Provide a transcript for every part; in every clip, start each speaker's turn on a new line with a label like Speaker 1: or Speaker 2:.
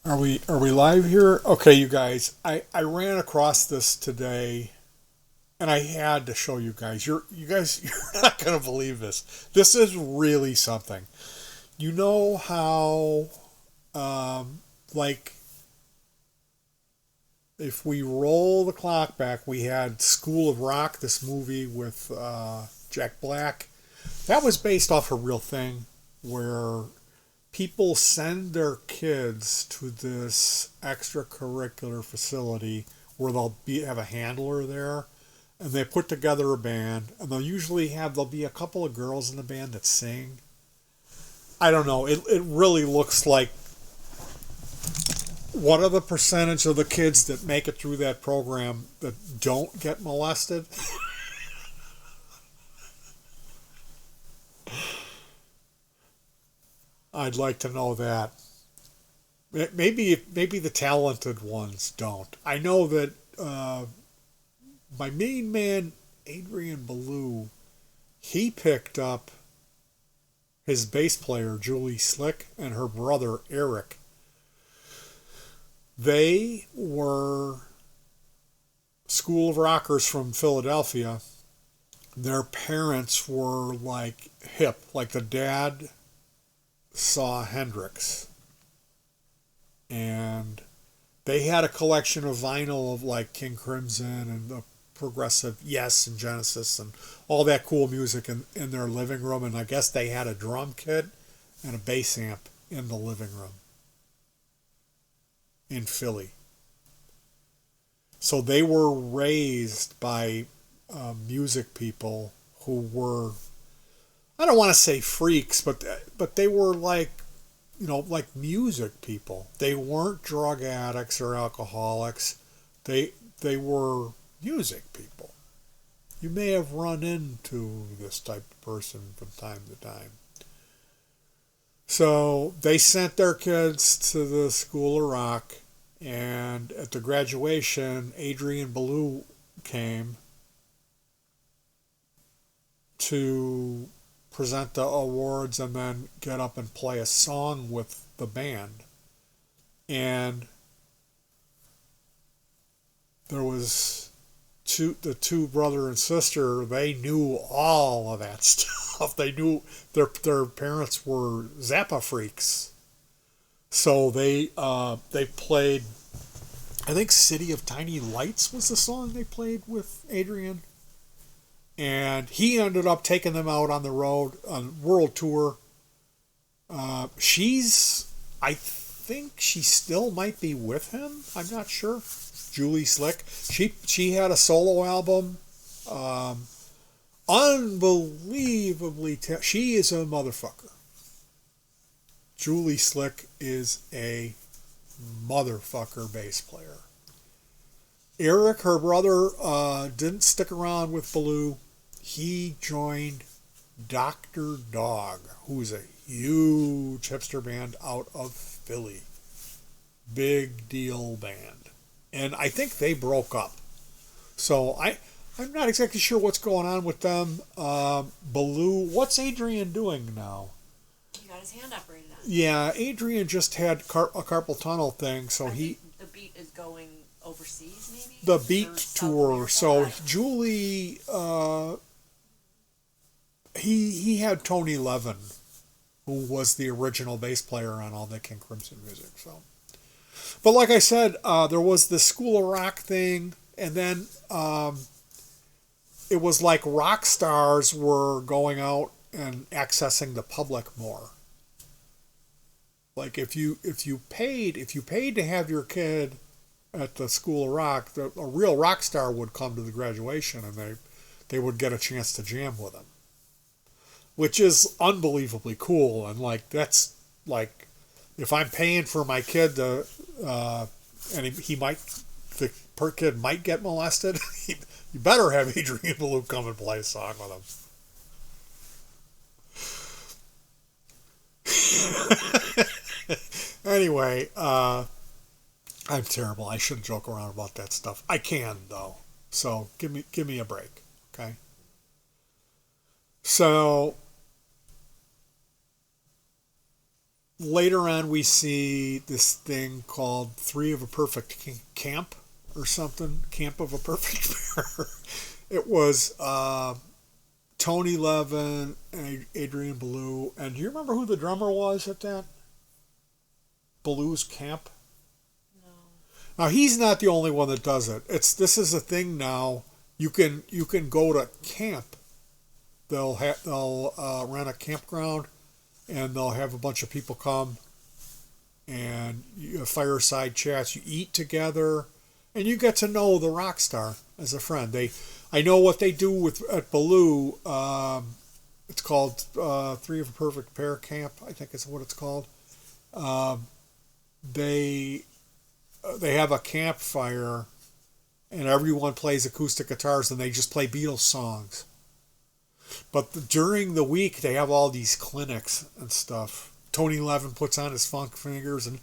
Speaker 1: Are we live here? Okay, you guys. I ran across this today and I had to show you guys. You're not gonna believe this. This is really something. You know how like if we roll the clock back, we had School of Rock, this movie with Jack Black. That was based off a real thing where people send their kids to this extracurricular facility where have a handler there, and they put together a band, and there'll be a couple of girls in the band that sing. I don't know. It really looks like what are the percentage of the kids that make it through that program that don't get molested? I'd like to know that. Maybe the talented ones don't. I know that my main man Adrian Ballou, he picked up his bass player Julie Slick and her brother Eric. They were School of Rockers from Philadelphia. Their parents were like hip, like the dad saw Hendrix, and they had a collection of vinyl of like King Crimson and the progressive Yes and Genesis and all that cool music in their living room. And I guess they had a drum kit and a bass amp in the living room in Philly. So they were raised by music people who were, I don't want to say freaks, but they were like, like music people. They weren't drug addicts or alcoholics. They were music people. You may have run into this type of person from time to time. So they sent their kids to the School of Rock, and at the graduation, Adrian Ballou came to present the awards and then get up and play a song with the band. And there was the two brother and sister, they knew all of that stuff. They knew their parents were Zappa freaks. So they played, I think City of Tiny Lights was the song they played with Adrian. And he ended up taking them out on the road on world tour. I think she still might be with him. I'm not sure. Julie Slick. She had a solo album. Unbelievably, she is a motherfucker. Julie Slick is a motherfucker bass player. Eric, her brother, didn't stick around with Ballou. He joined Dr. Dog, who is a huge hipster band out of Philly. Big deal band. And I think they broke up. So I'm not exactly sure what's going on with them. Ballou, what's Adrian doing now?
Speaker 2: He got his hand operated on.
Speaker 1: Yeah, Adrian just had a carpal tunnel thing, so
Speaker 2: I think the Beat is going overseas, maybe?
Speaker 1: The Beat tour.
Speaker 2: America?
Speaker 1: So Julie, he had Tony Levin, who was the original bass player on all the King Crimson music. So, but like I said, there was the School of Rock thing, and then it was like rock stars were going out and accessing the public more. Like if you paid to have your kid at the School of Rock, a real rock star would come to the graduation, and they would get a chance to jam with him, which is unbelievably cool. And like that's like if I'm paying for my kid to and the kid might get molested, you better have Adrian Ballou come and play a song with him. Anyway, I'm terrible. I shouldn't joke around about that stuff. I can though. So give me a break, okay? So later on, we see this thing called Three of a Perfect Camp or something. Camp of a Perfect Pair. It was Tony Levin and Adrian Belew. And do you remember who the drummer was at that? Belew's camp?
Speaker 2: No.
Speaker 1: Now, he's not the only one that does it. This is a thing now. You can go to camp. They'll rent a campground, and they'll have a bunch of people come, and fireside chats. You eat together, and you get to know the rock star as a friend. I know what they do at Belew. It's called Three of a Perfect Pair Camp, I think is what it's called. They have a campfire, and everyone plays acoustic guitars, and they just play Beatles songs. But during the week, they have all these clinics and stuff. Tony Levin puts on his funk fingers and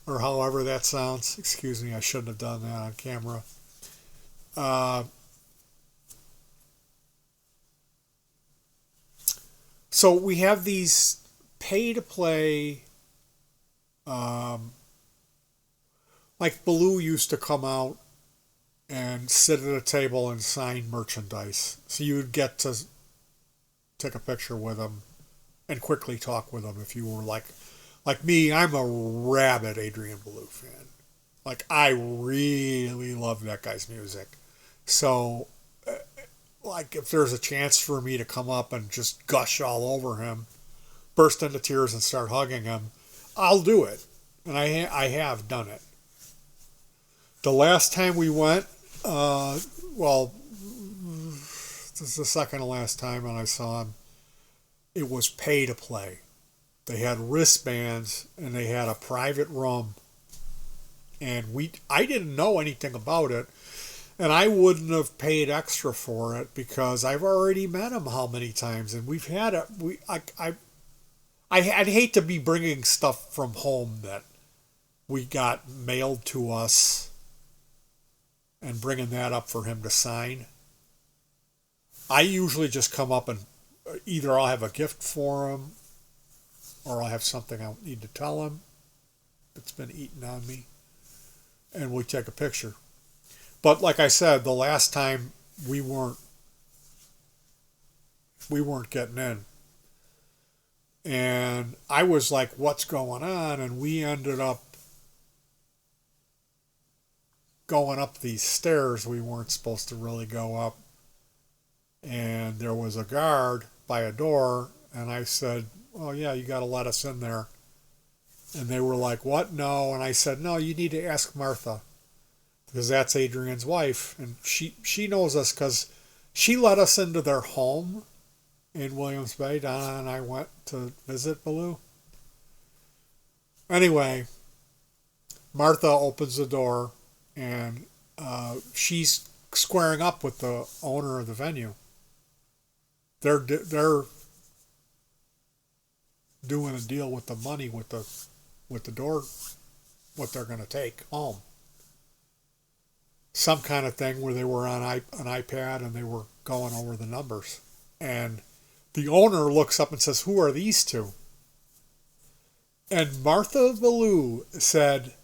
Speaker 1: or however that sounds. Excuse me, I shouldn't have done that on camera. So we have these pay-to-play, like Belew used to come out and sit at a table and sign merchandise. So you would get to take a picture with him and quickly talk with him if you were like me. I'm a rabid Adrian Belew fan. Like, I really love that guy's music. So, like, if there's a chance for me to come up and just gush all over him, burst into tears and start hugging him, I'll do it. And I have done it. The last time we went, well, this is the second to last time when I saw him, it was pay to play. They had wristbands and they had a private room, and I didn't know anything about it, and I wouldn't have paid extra for it because I've already met him how many times, and we've had it. I'd hate to be bringing stuff from home that we got mailed to us and bringing that up for him to sign. I usually just come up and either I'll have a gift for him or I'll have something I need to tell him that's been eating on me, and we take a picture. But like I said, the last time we weren't getting in. And I was like, what's going on? And we ended up going up these stairs we weren't supposed to really go up. And there was a guard by a door, and I said, oh yeah, you got to let us in there. And they were like, what? No. And I said, no, you need to ask Martha, because that's Adrian's wife, and she knows us because she let us into their home in Williams Bay. Donna and I went to visit Belew. Anyway, Martha opens the door, and she's squaring up with the owner of the venue. They're doing a deal with the money with the door, what they're going to take home. Some kind of thing where they were on an iPad and they were going over the numbers. And the owner looks up and says, who are these two? And Martha Belew said,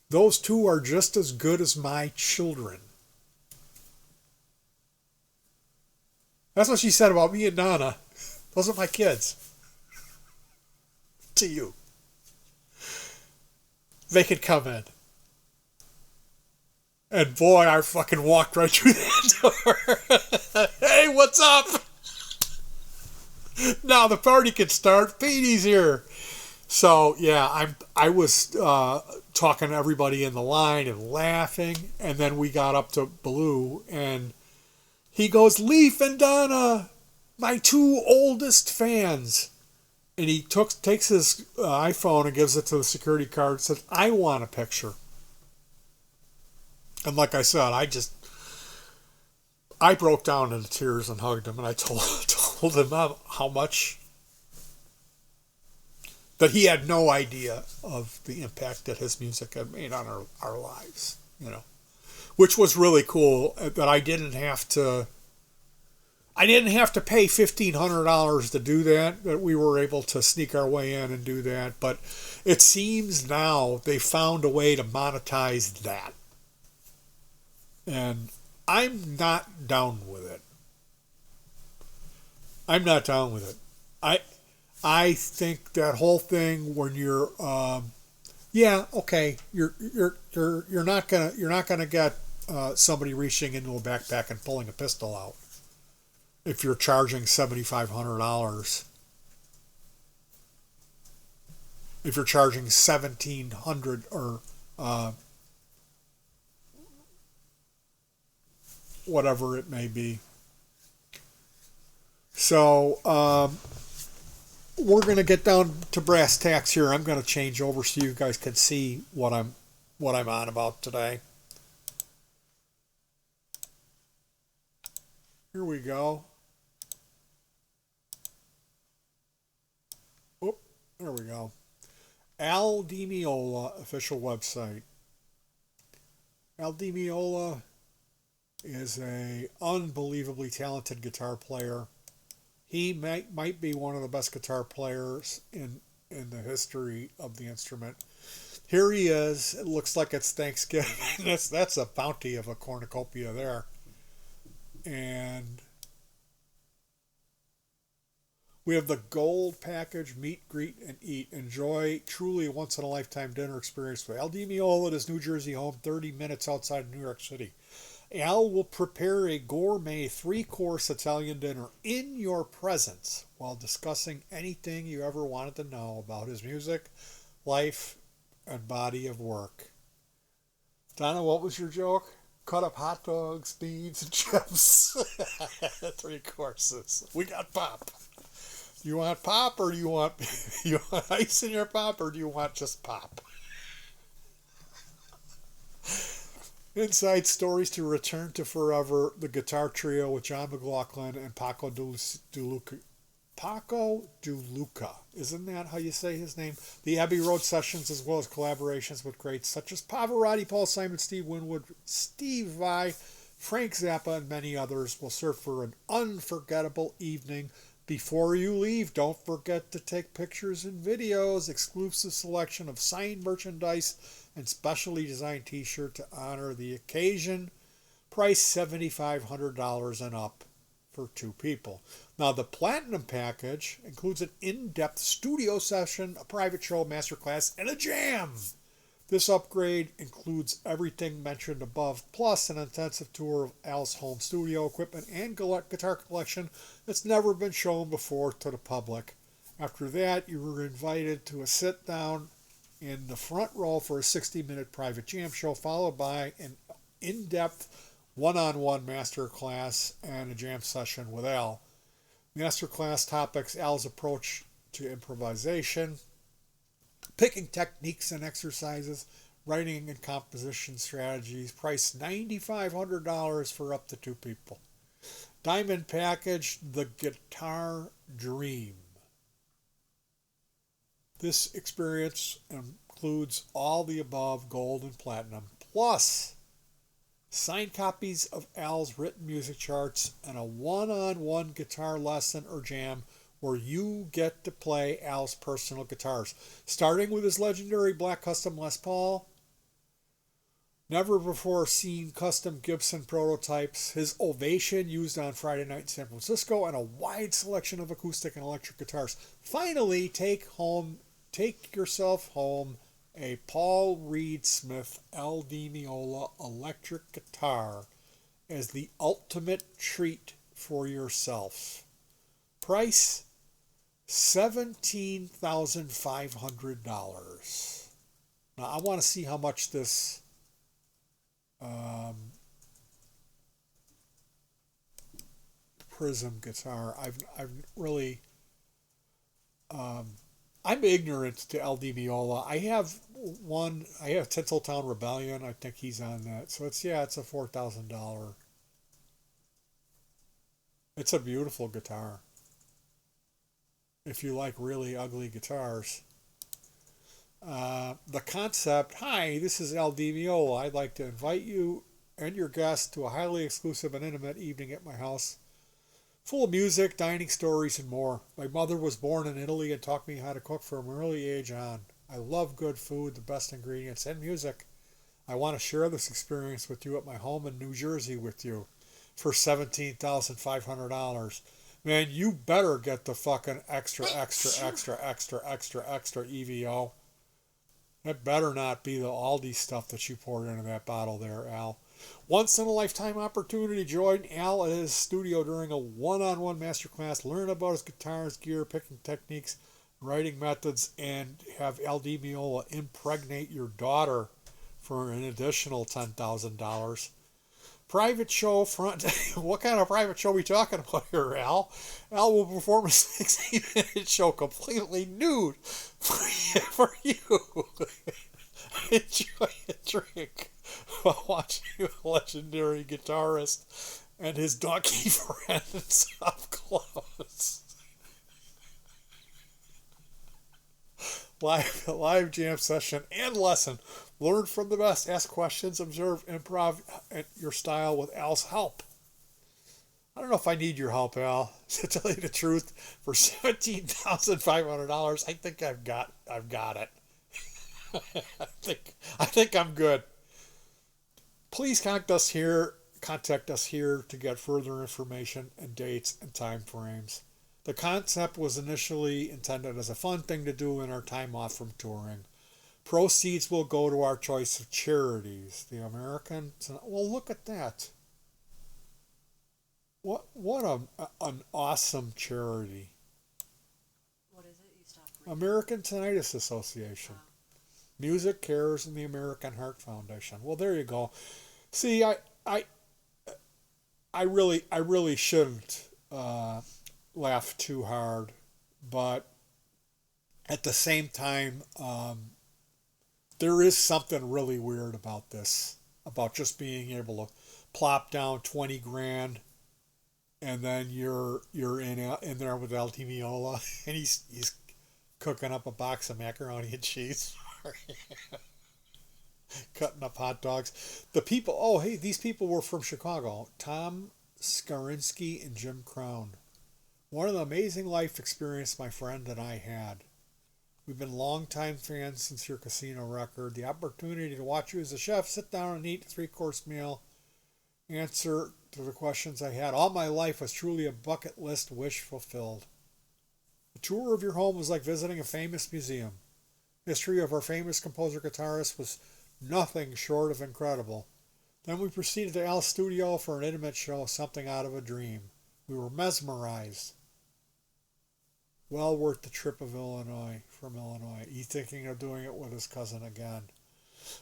Speaker 1: those two are just as good as my children. That's what she said about me and Donna. Those are my kids. To you. They could come in. And boy, I fucking walked right through that door. Hey, what's up? Now the party can start. Petey's here. So yeah, I was talking to everybody in the line and laughing, and then we got up to Belew, and he goes, Leaf and Donna, my two oldest fans. And he takes his iPhone and gives it to the security guard and says, I want a picture. And like I said, I broke down into tears and hugged him, and I told him how much, that he had no idea of the impact that his music had made on our lives, which was really cool, that I didn't have to I didn't have to pay $1,500 to do that, but we were able to sneak our way in and do that. But it seems now they found a way to monetize that. And I'm not down with it. I'm not down with it. I think that whole thing when you're yeah, okay, you're not gonna get somebody reaching into a backpack and pulling a pistol out if you're charging $7,500. If you're charging 1,700 or whatever it may be. So we're gonna get down to brass tacks here. I'm gonna change over so you guys can see what I'm on about today. Here we go. Oop, there we go. Al Di Meola official website. Al Di Meola is a unbelievably talented guitar player. He might be one of the best guitar players in the history of the instrument. Here he is. It looks like it's Thanksgiving. That's a bounty of a cornucopia there. And we have the gold package, meet, greet, and eat. Enjoy truly a once-in-a-lifetime dinner experience with Al Di Meola at his New Jersey home, 30 minutes outside of New York City. Al will prepare a gourmet 3-course Italian dinner in your presence while discussing anything you ever wanted to know about his music, life, and body of work. Donna, what was your joke? Cut up hot dogs, beans, and chips. 3 courses. We got pop. Do you want pop or do you want ice in your pop or do you want just pop? Inside Stories to Return to Forever, the guitar trio with John McLaughlin and Paco de Luca. Paco de Luca. Isn't that how you say his name? The Abbey Road sessions, as well as collaborations with greats such as Pavarotti, Paul Simon, Steve Winwood, Steve Vai, Frank Zappa, and many others, will serve for an unforgettable evening. Before you leave, don't forget to take pictures and videos, exclusive selection of signed merchandise, and specially designed t-shirt to honor the occasion. Price $7,500 and up for 2 people. Now, the Platinum package includes an in-depth studio session, a private show, masterclass, and a jam. This upgrade includes everything mentioned above, plus an intensive tour of Al's home studio equipment and guitar collection that's never been shown before to the public. After that, you were invited to a sit-down in the front row for a 60-minute private jam show, followed by an in-depth one-on-one master class and a jam session with Al. Master class topics: Al's approach to improvisation, picking techniques and exercises, writing and composition strategies. Price $9,500 for up to 2 people. Diamond package, the Guitar Dream. This experience includes all the above, gold and platinum, plus signed copies of Al's written music charts and a one-on-one guitar lesson or jam where you get to play Al's personal guitars, starting with his legendary black custom Les Paul, never before seen custom Gibson prototypes, his Ovation used on Friday night in San Francisco, and a wide selection of acoustic and electric guitars. Finally, take yourself home a Paul Reed Smith Al Di Meola electric guitar as the ultimate treat for yourself. Price $17,500. Now I want to see how much this Prism guitar. I've really I'm ignorant to Al Di Meola. I have Tinseltown Rebellion. I think he's on that. So it's a $4,000. It's a beautiful guitar. If you like really ugly guitars. The concept: hi, this is Al Di Meola. I'd like to invite you and your guests to a highly exclusive and intimate evening at my house. full of music, dining stories, and more. My mother was born in Italy and taught me how to cook from an early age on. I love good food, the best ingredients, and music. I want to share this experience with you at my home in New Jersey with you for $17,500. Man, you better get the fucking extra EVO. That better not be the Aldi stuff that you poured into that bottle there, Al. Once in a lifetime opportunity. Join Al at his studio during a one-on-one masterclass. Learn about his guitars, gear, picking techniques, writing methods, and have Al Di Meola impregnate your daughter for an additional $10,000. Private show front. What kind of private show are we talking about here, Al? Al will perform a 60-minute show completely nude for you. Enjoy a drink while watching a legendary guitarist and his donkey friends up close. Live jam session and lesson. Learn from the best. Ask questions. Observe. Improv at your style with Al's help. I don't know if I need your help, Al. To tell you the truth, for $17,500, I think I've got it. I think I'm good. Please contact us here to get further information and dates and time frames. The concept was initially intended as a fun thing to do in our time off from touring. Proceeds will go to our choice of charities. The American... Well, look at that. What an awesome charity.
Speaker 2: What is it? You stopped reading.
Speaker 1: American Tinnitus Association.
Speaker 2: Wow.
Speaker 1: Music Cares and the American Heart Foundation. Well, there you go. See, I really shouldn't laugh too hard, but at the same time, there is something really weird about this, about just being able to plop down 20 grand, and then you're in there with Al Di Meola, and he's cooking up a box of macaroni and cheese, cutting up hot dogs. The people, oh hey, these people were from Chicago. Tom Skarinsky and Jim Crown. What an amazing life experience my friend and I had. We've been longtime fans since your casino record. The opportunity to watch you as a chef, sit down and eat a 3-course meal, answer to the questions I had all my life was truly a bucket list wish fulfilled. The tour of your home was like visiting a famous museum. History of our famous composer-guitarist was nothing short of incredible. Then we proceeded to Al's studio for an intimate show, something out of a dream. We were mesmerized. Well worth the trip from Illinois. He's thinking of doing it with his cousin again.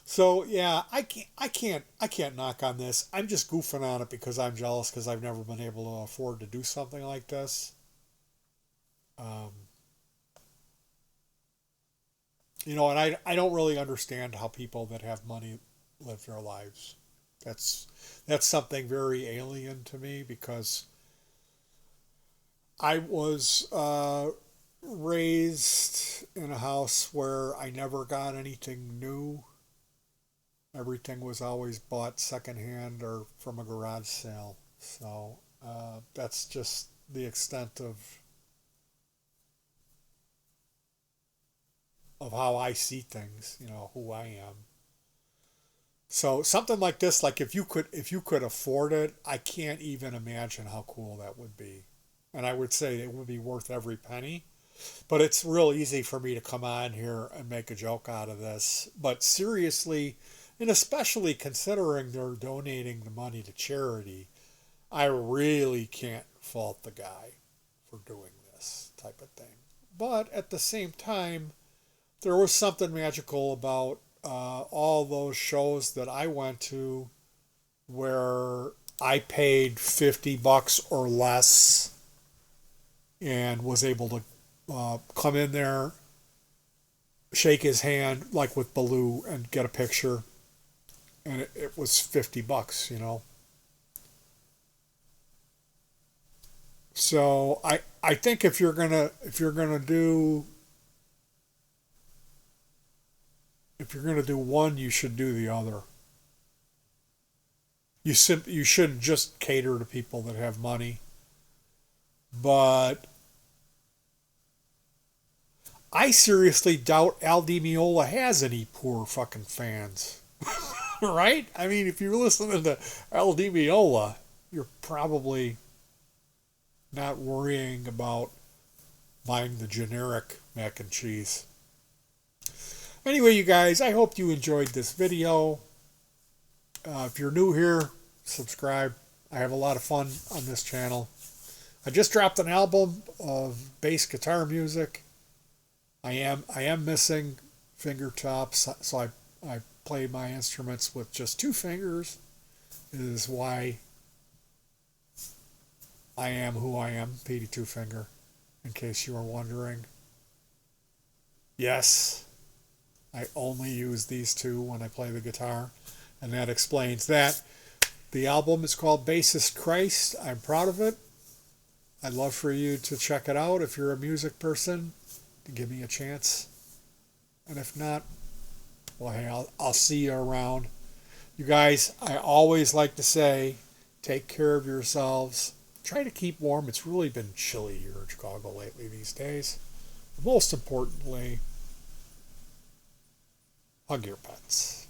Speaker 1: So yeah, I can't knock on this. I'm just goofing on it because I'm jealous because I've never been able to afford to do something like this. And I don't really understand how people that have money live their lives. That's something very alien to me because I was raised in a house where I never got anything new. Everything was always bought secondhand or from a garage sale. So that's just the extent of how I see things, who I am. So something like this, like if you could afford it, I can't even imagine how cool that would be. And I would say it would be worth every penny. But it's real easy for me to come on here and make a joke out of this. But seriously, and especially considering they're donating the money to charity, I really can't fault the guy for doing this type of thing. But at the same time, there was something magical about all those shows that I went to where I paid $50 or less and was able to come in there, shake his hand like with Baloo and get a picture, and it was $50, So I think if you're gonna do one, you should do the other. You shouldn't just cater to people that have money. But I seriously doubt Al Di Meola has any poor fucking fans. Right? I mean, if you're listening to Al Di Meola, you're probably not worrying about buying the generic mac and cheese. Anyway, you guys, I hope you enjoyed this video. If you're new here, subscribe. I have a lot of fun on this channel. I just dropped an album of bass guitar music. I am missing finger tops, so I play my instruments with just two fingers. It is why I am who I am, Petey Two Finger, in case you are wondering. Yes, I only use these two when I play the guitar, and that explains that. The album is called Bassist Christ. I'm proud of it. I'd love for you to check it out if you're a music person, to give me a chance. And if not, well, hey, I'll see you around. You guys, I always like to say, take care of yourselves. Try to keep warm. It's really been chilly here in Chicago lately these days. Most importantly, hug your pets.